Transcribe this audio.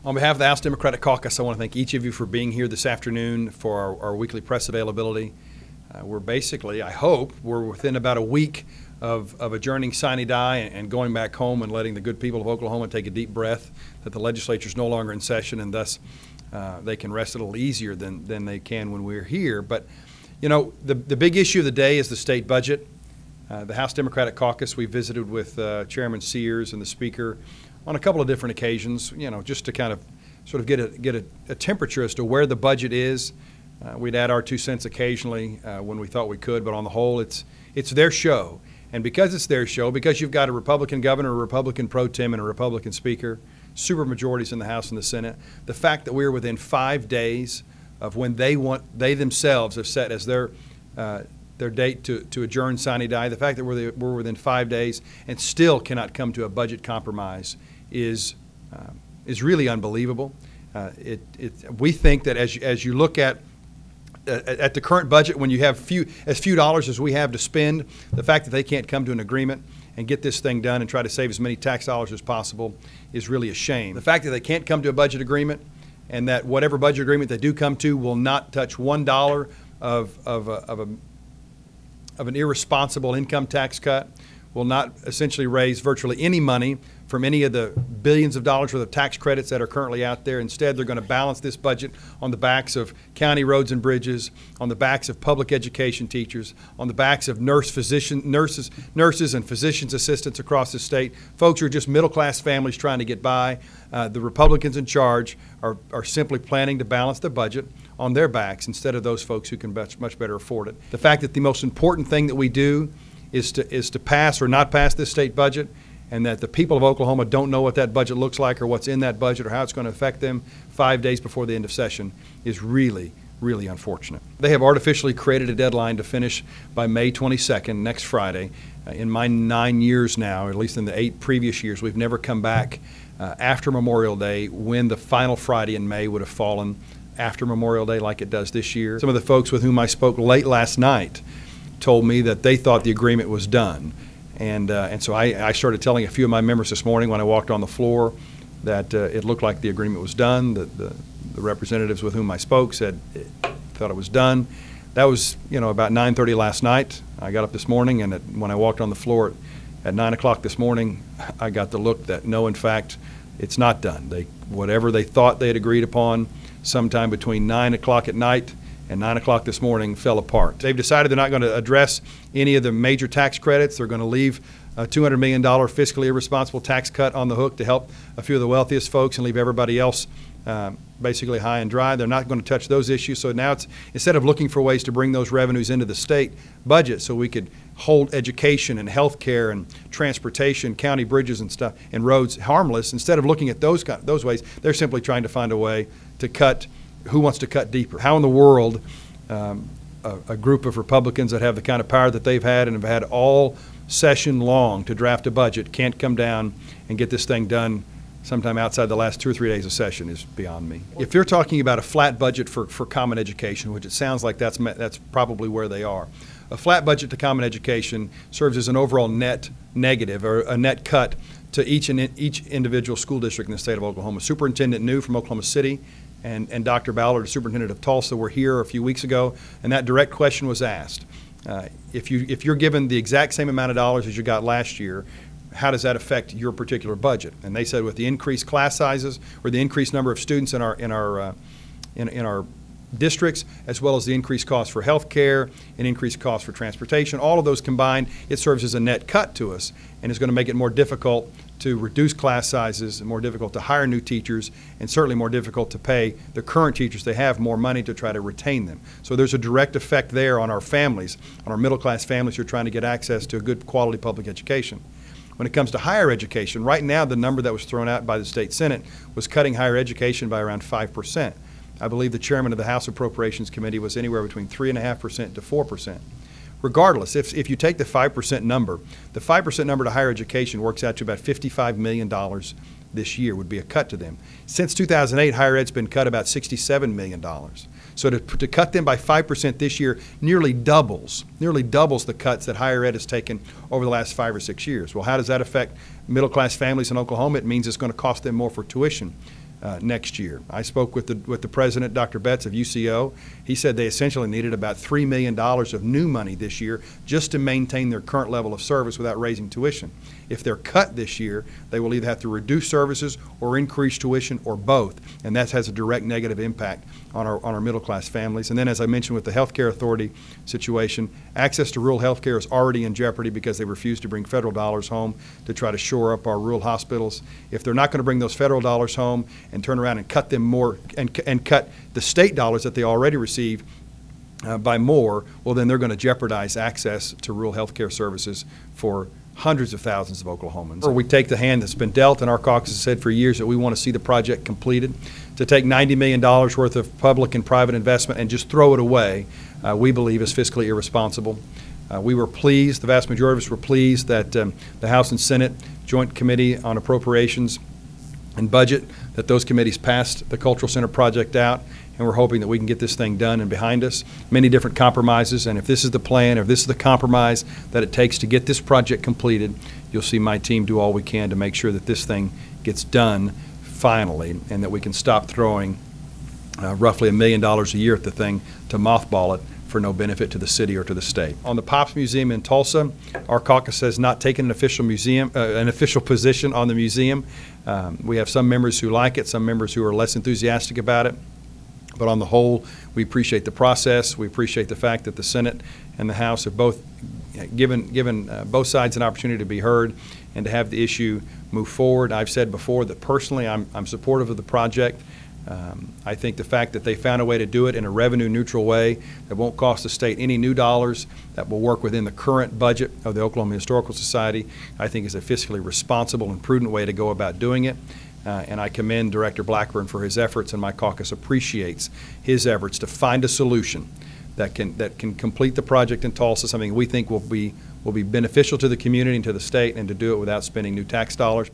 On behalf of the House Democratic Caucus, I want to thank each of you for being here this afternoon for our weekly press availability. We're basically, I hope, we're within about a week of adjourning sine die and going back home and letting the good people of Oklahoma take a deep breath that the legislature is no longer in session, and thus they can rest a little easier than they can when we're here. But, you know, the big issue of the day is the state budget. The House Democratic Caucus, we visited with Chairman Sears and the Speaker on a couple of different occasions, you know, just to kind of sort of get a temperature as to where the budget is. We'd add our 2 cents occasionally when we thought we could, but on the whole, it's their show. And because it's their show, because you've got a Republican governor, a Republican pro tem, and a Republican speaker, super majorities in the House and the Senate, the fact that we're within 5 days of when they themselves have set as their date to adjourn sine die, the fact that we're within 5 days and still cannot come to a budget compromise is really unbelievable. We think that as you look at the current budget, when you have few dollars as we have to spend, the fact that they can't come to an agreement and get this thing done and try to save as many tax dollars as possible is really a shame. The fact that they can't come to a budget agreement and that whatever budget agreement they do come to will not touch $1 of an irresponsible income tax cut, will not essentially raise virtually any money from any of the billions of dollars worth of tax credits that are currently out there. Instead, they're going to balance this budget on the backs of county roads and bridges, on the backs of public education teachers, on the backs of nurses and physicians assistants across the state, folks who are just middle-class families trying to get by. The Republicans in charge are simply planning to balance the budget on their backs instead of those folks who can much better afford it. The fact that the most important thing that we do is to pass or not pass this state budget, and that the people of Oklahoma don't know what that budget looks like or what's in that budget or how it's going to affect them 5 days before the end of session is really, really unfortunate. They have artificially created a deadline to finish by May 22nd, next Friday. In my 9 years now, or at least in the 8 previous years, we've never come back after Memorial Day when the final Friday in May would have fallen after Memorial Day like it does this year. Some of the folks with whom I spoke late last night told me that they thought the agreement was done. And so I started telling a few of my members this morning when I walked on the floor that it looked like the agreement was done. The representatives with whom I spoke said thought it was done. That was, you know, about 9:30 last night. I got up this morning, and when I walked on the floor at 9 o'clock this morning, I got the look that no, in fact, it's not done. Whatever they thought they had agreed upon sometime between 9 o'clock at night and 9 o'clock this morning fell apart. They've decided they're not going to address any of the major tax credits. They're going to leave a $200 million fiscally irresponsible tax cut on the hook to help a few of the wealthiest folks and leave everybody else basically high and dry. They're not going to touch those issues. So now instead of looking for ways to bring those revenues into the state budget so we could hold education and health care and transportation, county bridges and stuff and roads harmless, instead of looking at those ways, they're simply trying to find a way to cut. Who wants to cut deeper? How in the world a group of Republicans that have the kind of power that they've had and have had all session long to draft a budget can't come down and get this thing done sometime outside the last 2 or 3 days of session is beyond me. If you're talking about a flat budget for common education, which it sounds like that's probably where they are, a flat budget to common education serves as an overall net negative or a net cut to each individual school district in the state of Oklahoma. Superintendent New from Oklahoma City and Dr. Ballard, the superintendent of Tulsa, were here a few weeks ago, and that direct question was asked. If you're given the exact same amount of dollars as you got last year, how does that affect your particular budget? And they said with the increased class sizes or the increased number of students in our districts, as well as the increased cost for health care and increased cost for transportation, all of those combined, it serves as a net cut to us and is going to make it more difficult to reduce class sizes, more difficult to hire new teachers, and certainly more difficult to pay the current teachers they have more money to try to retain them. So there's a direct effect there on our families, on our middle-class families who are trying to get access to a good quality public education. When it comes to higher education, right now the number that was thrown out by the state Senate was cutting higher education by around 5%. I believe the chairman of the House Appropriations Committee was anywhere between 3.5% to 4%. Regardless, if you take the 5% number, the 5% number to higher education works out to about $55 million this year would be a cut to them. Since 2008, higher ed's been cut about $67 million. So to cut them by 5% this year nearly doubles the cuts that higher ed has taken over the last 5 or 6 years. Well, how does that affect middle-class families in Oklahoma? It means it's going to cost them more for tuition. next year. I spoke with the president, Dr. Betts of UCO. He said they essentially needed about $3 million of new money this year just to maintain their current level of service without raising tuition. If they're cut this year, they will either have to reduce services or increase tuition or both, and that has a direct negative impact on our middle class families. And then, as I mentioned with the Health Care Authority situation, access to rural health care is already in jeopardy because they refuse to bring federal dollars home to try to shore up our rural hospitals. If they're not going to bring those federal dollars home and turn around and cut them more and cut the state dollars that they already receive by more, well, then they're going to jeopardize access to rural health care services for hundreds of thousands of Oklahomans. Or we take the hand that's been dealt, and our caucus has said for years that we want to see the project completed. To take $90 million worth of public and private investment and just throw it away, we believe is fiscally irresponsible. We were pleased, the vast majority of us were pleased that the House and Senate Joint Committee on Appropriations and Budget, that those committees passed the Cultural Center project out, and we're hoping that we can get this thing done and behind us. Many different compromises, and if this is the plan, or if this is the compromise that it takes to get this project completed, you'll see my team do all we can to make sure that this thing gets done finally, and that we can stop throwing roughly $1 million a year at the thing to mothball it for no benefit to the city or to the state. On the Pops Museum in Tulsa, our caucus has not taken an official position on the museum. We have some members who like it, some members who are less enthusiastic about it. But on the whole, we appreciate the process. We appreciate the fact that the Senate and the House have both given both sides an opportunity to be heard and to have the issue move forward. I've said before that personally I'm supportive of the project. I think the fact that they found a way to do it in a revenue-neutral way that won't cost the state any new dollars, that will work within the current budget of the Oklahoma Historical Society, I think is a fiscally responsible and prudent way to go about doing it. And I commend Director Blackburn for his efforts, and my caucus appreciates his efforts to find a solution that can complete the project in Tulsa, something we think will be beneficial to the community and to the state, and to do it without spending new tax dollars.